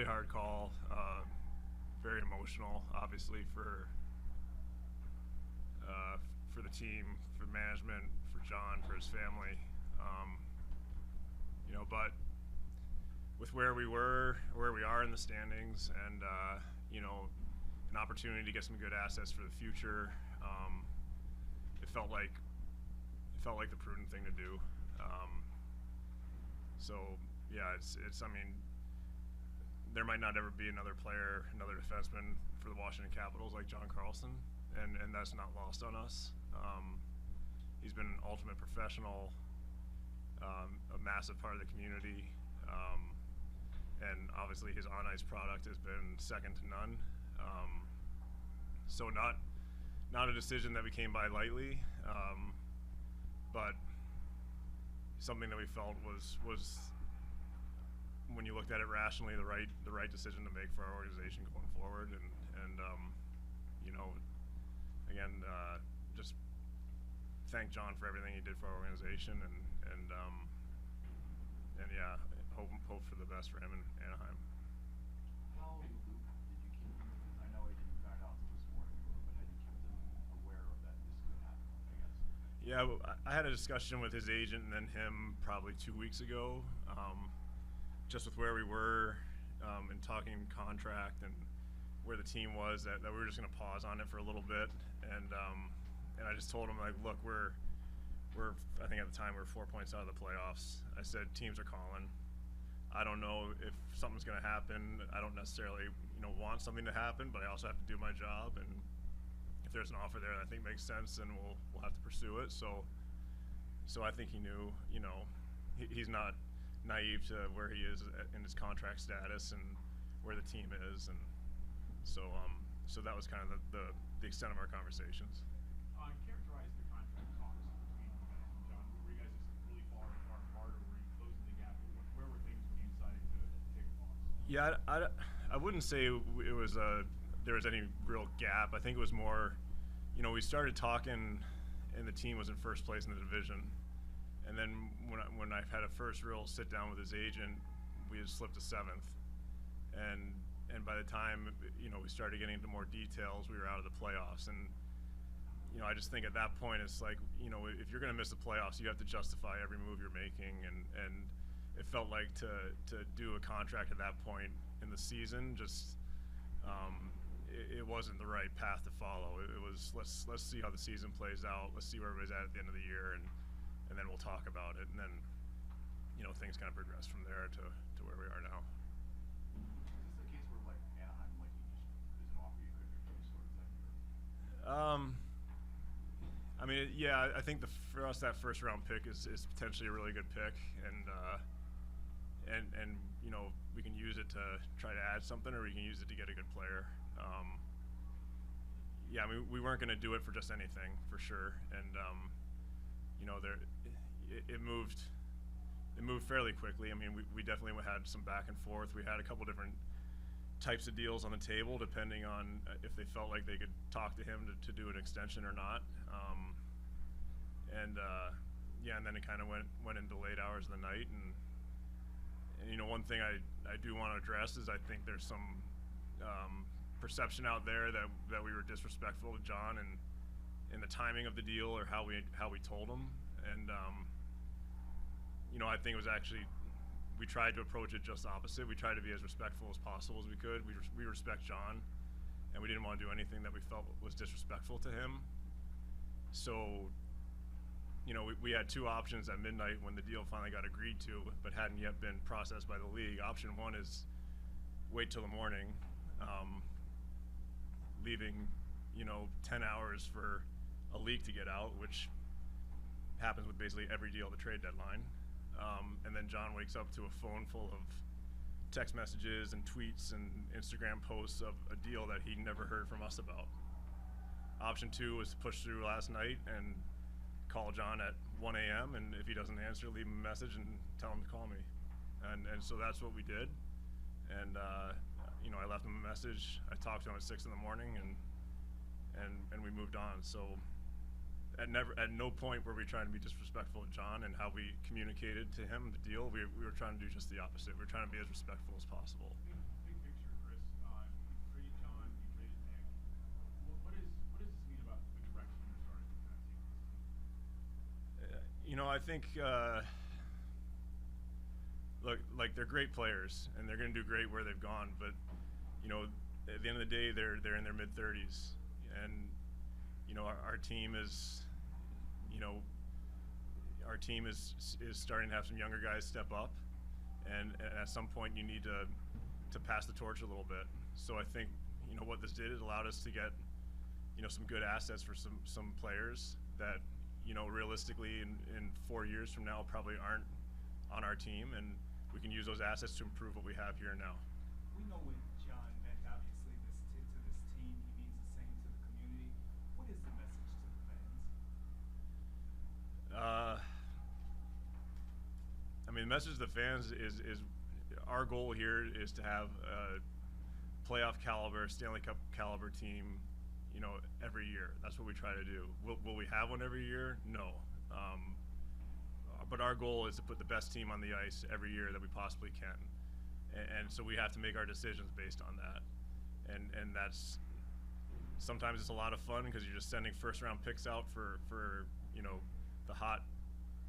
really hard call. Very emotional, obviously, for the team, for management, for John, for his family. But with where we are in the standings, and an opportunity to get some good assets for the future, it felt like the prudent thing to do. So yeah, it's. I mean, there might not ever be another defenseman for the Washington Capitals like John Carlson, and that's not lost on us. He's been an ultimate professional, a massive part of the community, and obviously his on-ice product has been second to none. So not a decision that we came by lightly, but something that we felt was when you looked at it rationally, the right decision to make for our organization going forward, and again, just thank John for everything he did for our organization, and yeah, hope for the best for him in Anaheim. How in the loop did you keep him? I know he didn't find out until this morning, but had you kept him aware of that this could happen, I guess? Yeah, I had a discussion with his agent and then him probably 2 weeks ago, just with where we were in talking contract and where the team was, that we were just going to pause on it for a little bit, and I just told him, like, look, we're I think at the time we were 4 points out of the playoffs. I said teams are calling. I don't know if something's going to happen. I don't necessarily want something to happen, but I also have to do my job, and if there's an offer there that I think makes sense, then we'll have to pursue it. So I think he knew, he's not naive to where he is in his contract status and where the team is, and so that was kind of the extent of our conversations. Characterize the contract talks between you guys and John. Were you guys just really far apart, or were you closing the gap? Where were things when you decided to take a pause? Yeah, I wouldn't say it was there was any real gap. I think it was more, we started talking, and the team was in first place in the division, and then when I had a first real sit down with his agent, we had slipped to seventh, and by the time we started getting into more details, we were out of the playoffs, and I just think at that point it's like, if you're going to miss the playoffs, you have to justify every move you're making, and it felt like to do a contract at that point in the season, just it wasn't the right path to follow. It was let's see how the season plays out. Let's see where everybody's at the end of the year, and then we'll talk about it. And then things kind of progressed from there to where we are now. Is this a case where, like, Anaheim, like, there's an offer you could refuse, sort of thing? I mean, yeah, I think for us that first round pick is potentially a really good pick, and we can use it to try to add something, or we can use it to get a good player. Yeah, I mean, we weren't going to do it for just anything, for sure, and it moved fairly quickly. I mean, we definitely had some back and forth. We had a couple different types of deals on the table, depending on if they felt like they could talk to him to do an extension or not. And then it kind of went into late hours of the night. And one thing I do want to address is I think there's some perception out there that we were disrespectful to John and in the timing of the deal, or how we told him. And I think it was actually, we tried to approach it just opposite. We tried to be as respectful as possible as we could. We respect John, and we didn't want to do anything that we felt was disrespectful to him. So, we had two options at midnight when the deal finally got agreed to, but hadn't yet been processed by the league. Option one is wait till the morning, leaving 10 hours for a leak to get out, which happens with basically every deal at the trade deadline. And then John wakes up to a phone full of text messages and tweets and Instagram posts of a deal that he never heard from us about. Option two was to push through last night and call John at 1 a.m. and if he doesn't answer, leave him a message and tell him to call me. And so that's what we did. And I left him a message. I talked to him at 6 in the morning, and we moved on. So at no point were we trying to be disrespectful to John and how we communicated to him the deal. We were trying to do just the opposite. We were trying to be as respectful as possible. Big I think look, like they're great players and they're going to do great where they've gone, but at the end of the day, they're in their mid 30s, and our team is, our team is starting to have some younger guys step up, and at some point you need to pass the torch a little bit. So I think what this did, it allowed us to get some good assets for some players that realistically in 4 years from now probably aren't on our team, and we can use those assets to improve what we have here and now. We know what John meant, obviously, to this team. He means the same to the community. What is the message to the fans? I mean, the message to the fans is our goal here is to have a playoff caliber, Stanley Cup caliber team, every year. That's what we try to do. Will we have one every year? No. But our goal is to put the best team on the ice every year that we possibly can. And so we have to make our decisions based on that. And that's, sometimes it's a lot of fun because you're just sending first round picks out for the hot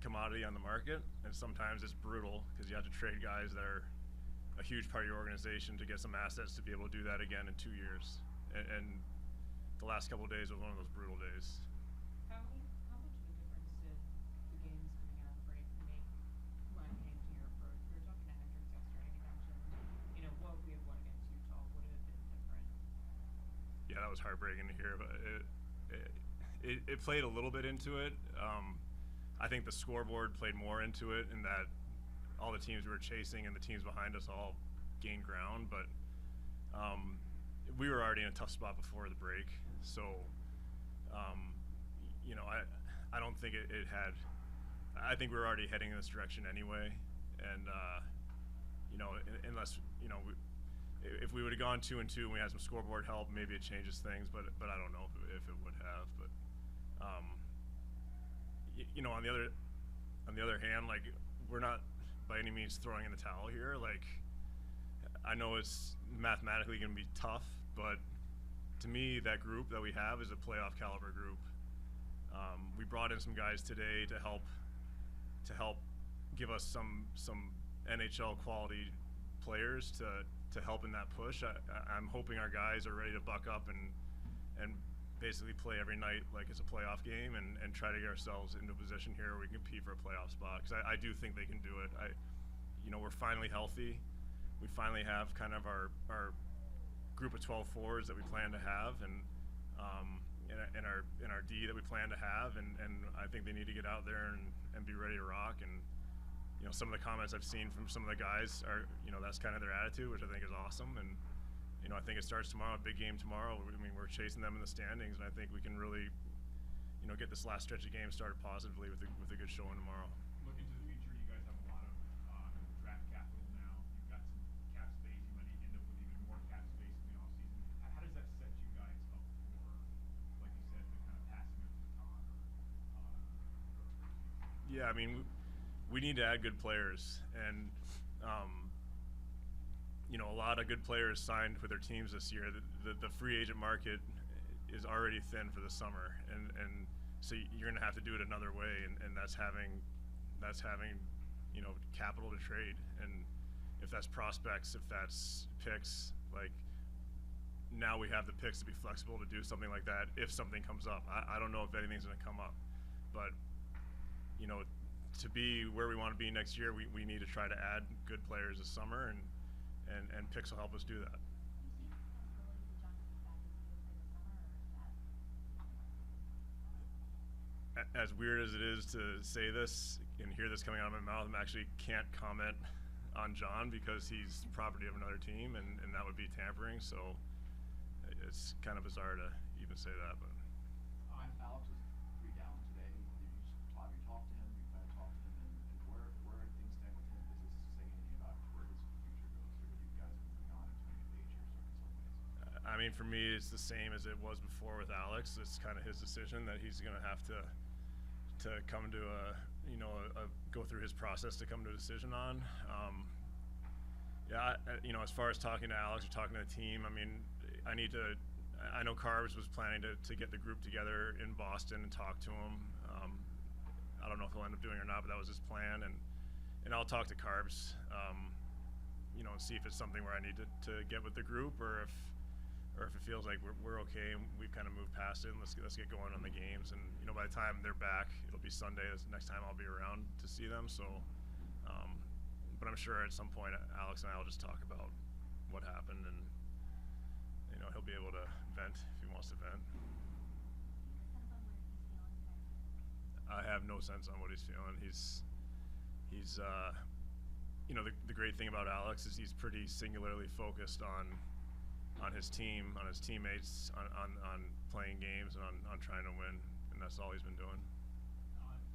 commodity on the market. And sometimes it's brutal because you have to trade guys that are a huge part of your organization to get some assets to be able to do that again in 2 years. And the last couple of days was one of those brutal days. How much of a difference did the games coming out of the break make when it came to your approach? We were talking to Hendricks yesterday, and he mentioned, what we had won against Utah would have been different. Yeah, that was heartbreaking to hear, but it played a little bit into it. I think the scoreboard played more into it in that all the teams we were chasing and the teams behind us all gained ground, but we were already in a tough spot before the break. So, I don't think it had. I think we were already heading in this direction anyway, and unless if we would have gone 2-2 and we had some scoreboard help, maybe it changes things. But I don't know if it would have. But on the other hand, like, we're not by any means throwing in the towel here. Like, I know it's mathematically going to be tough, but to me, that group that we have is a playoff caliber group. We brought in some guys today to help give us some NHL quality players to help in that push. I'm hoping our guys are ready to buck up and basically play every night like it's a playoff game and try to get ourselves into a position here where we can compete for a playoff spot, because I do think they can do it. We're finally healthy. We finally have kind of our group of 12 forwards that we plan to have, and our D that we plan to have, and I think they need to get out there and be ready to rock. And some of the comments I've seen from some of the guys are that's kind of their attitude, which I think is awesome. And I think it starts tomorrow, a big game tomorrow. I mean, we're chasing them in the standings, and I think we can really get this last stretch of games started positively with a good showing tomorrow. Looking to the future, you guys have a lot of draft capital now. You've got some cap space. You might end up with even more cap space in the offseason. How does that set you guys up for, like you said, the kind of passing of the baton? Yeah, I mean, we need to add good players, and a lot of good players signed with their teams this year. The free agent market is already thin for the summer, and so you're going to have to do it another way, and that's having capital to trade. And if that's prospects, if that's picks, like, now we have the picks to be flexible to do something like that if something comes up. I don't know if anything's going to come up, but to be where we want to be next year, we need to try to add good players this summer, and picks will help us do that. As weird as it is to say this and hear this coming out of my mouth, I actually can't comment on John because he's property of another team, and that would be tampering. So it's kind of bizarre to even say that. But Alex was pretty down today. Have you talked to him? You kind of talked to him, and where things stand with him? Does this say anything about where his future goes, or you guys are moving on and turning a page here in some ways? I mean, for me, it's the same as it was before with Alex. It's kind of his decision that he's going to have to come to go through his process to come to a decision on. As far as talking to Alex or talking to the team, I mean, I know Carves was planning to get the group together in Boston and talk to him. I don't know if if he'll end up doing it or not, but that was his plan. And I'll talk to Carbs, you know, and see if it's something where I need to get with the group, or if it feels like we're okay and we've kind of moved past it and let's get going on the games. And you know, by the time they're back, it'll be Sunday. That's the next time I'll be around to see them. So, but I'm sure at some point Alex and I will just talk about what happened, and you know, he'll be able to vent if he wants to vent. I have no sense on what he's feeling. He's you know, the great thing about Alex is he's pretty singularly focused on his team, on his teammates, on playing games, and on trying to win, and that's all he's been doing.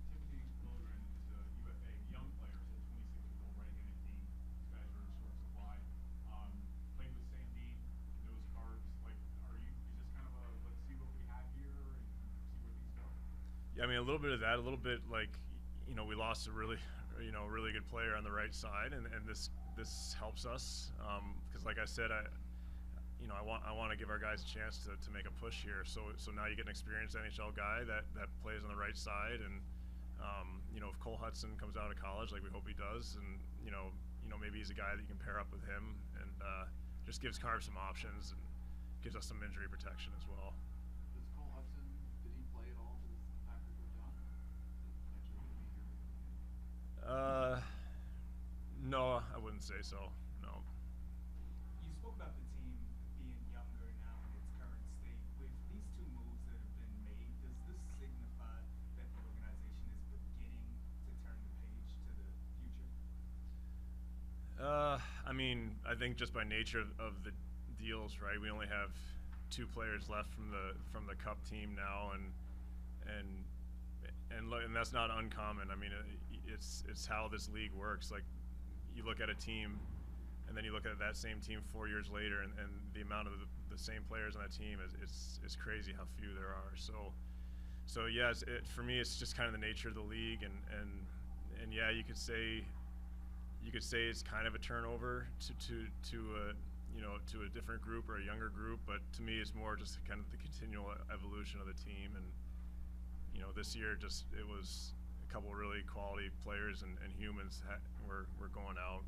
Timothy Liljegren is a UFA, young player, said 26 years old, right-handed team. These guys are in short supply. Played with Sandine, knows Carbs. Like, is this kind of a let's see what we have here and see where things go? Yeah, I mean, a little bit of that, a little bit like, you know, we lost a really good player on the right side, and this helps us because, like I said, I want to give our guys a chance to make a push here. So now you get an experienced NHL guy that plays on the right side, and you know, if Cole Hudson comes out of college, like we hope he does, and you know maybe he's a guy that you can pair up with him, and just gives Carb some options and gives us some injury protection as well. Does Cole Hudson, did he play at all to this factor for John? Potentially going to be here? No, I wouldn't say so. No. You spoke about the team being younger now in its current state. With these two moves that have been made, does this signify that the organization is beginning to turn the page to the future? I mean, I think just by nature of the deals, right? We only have 2 players left from the Cup team now, and that's not uncommon. I mean, it's how this league works. Like, you look at a team, and then you look at that same team 4 years later, and the amount of the same players on that team is crazy how few there are. So yeah, for me, it's just kind of the nature of the league, and yeah, you could say it's kind of a turnover to a different group or a younger group, but to me, it's more just kind of the continual evolution of the team. And you know, this year it was a couple of really quality players and humans were going out,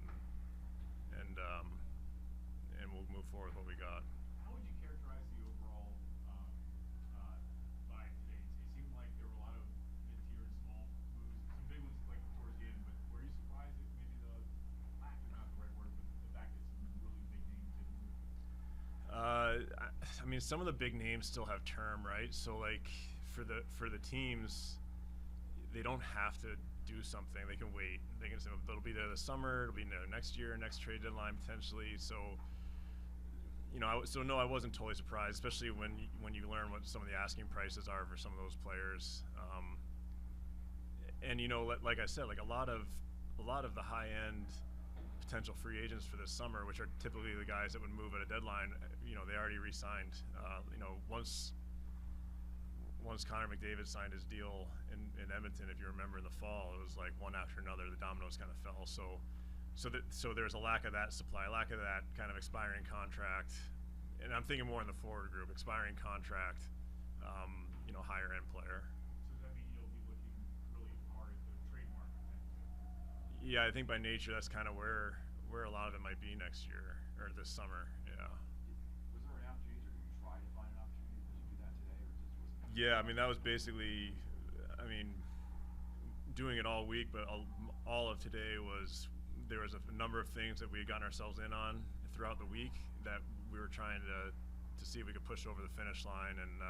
and we'll move forward with what we got. How would you characterize the overall vibe today? It seemed like there were a lot of mid-tier and small moves, some big ones like towards the end, but were you surprised at maybe the lack, or not the right word, but the fact that some really big names didn't move? I mean, some of the big names still have term, right? So like for the teams, they don't have to do something. They can wait. They can say it'll be there this summer. It'll be there next year, next trade deadline potentially. So, you know, I wasn't totally surprised, especially when you learn what some of the asking prices are for some of those players. And you know, like I said, like a lot of the high end potential free agents for this summer, which are typically the guys that would move at a deadline, you know, they already re-signed. You know, once Connor McDavid signed his deal in Edmonton, if you remember in the fall, it was like one after another. The dominoes kind of fell. So there's a lack of that supply, lack of that kind of expiring contract, and I'm thinking more in the forward group, expiring contract, you know, higher end player. So does that mean you'll be looking really hard at the trade market then? Yeah, I think by nature that's kind of where a lot of it might be next year or this summer. Yeah. Was there an opportunity, or did you try to find an opportunity? Did you do that today, or just wasn't? Yeah, I mean, that was basically, I mean, doing it all week, but all of today there was a number of things that we had gotten ourselves in on throughout the week that we were trying to see if we could push over the finish line, and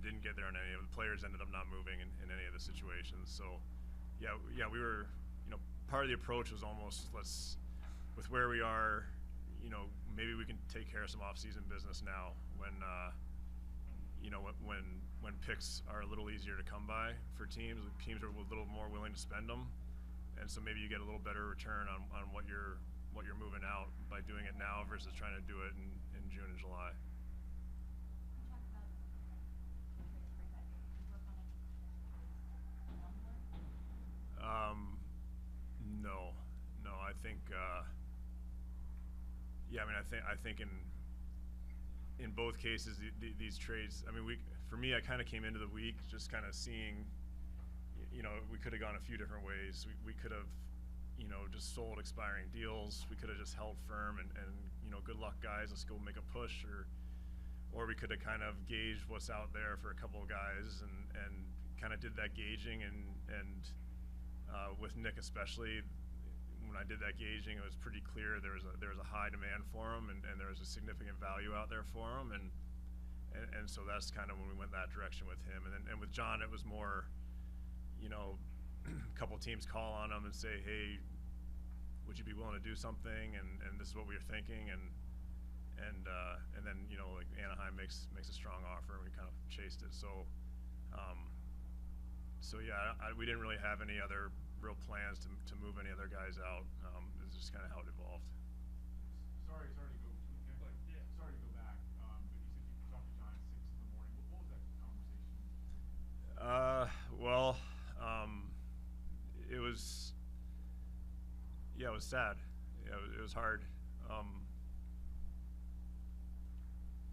didn't get there on any of the players. Ended up not moving in any of the situations. So yeah, we were, you know, part of the approach was almost, with where we are, you know, maybe we can take care of some off-season business now when you know, when picks are a little easier to come by for teams are a little more willing to spend them, and so maybe you get a little better return on what you're moving out by doing it now versus trying to do it in June and July. No, I think yeah, I mean, I think in both cases these trades, I mean, for me, I kind of came into the week just kind of seeing you know, we could have gone a few different ways. We could have, you know, just sold expiring deals. We could have just held firm and you know, good luck guys, let's go make a push, or we could have kind of gauged what's out there for a couple of guys and kind of did that gauging and with Nick especially, when I did that gauging, it was pretty clear there was a high demand for him and there was a significant value out there for him and so that's kind of when we went that direction with him. And with John, it was more, you know, a couple teams call on him and say, hey, would you be willing to do something? And this is what we were thinking. And then, you know, like Anaheim makes a strong offer and we kind of chased it. So yeah, we didn't really have any other real plans to move any other guys out. It was just kind of how it evolved. Sorry to go back. But you said you talked to John at 6 in the morning. What was that conversation? Well, it was, yeah, it was sad. Yeah, it was hard.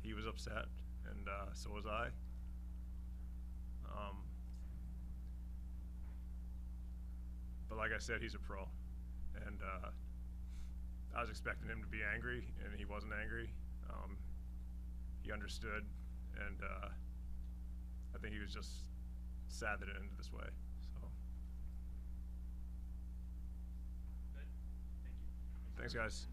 He was upset, and so was I. But like I said, he's a pro, and I was expecting him to be angry, and he wasn't angry. He understood, and I think he was just sad that it ended this way. So. Good. Thank you. Thanks, guys.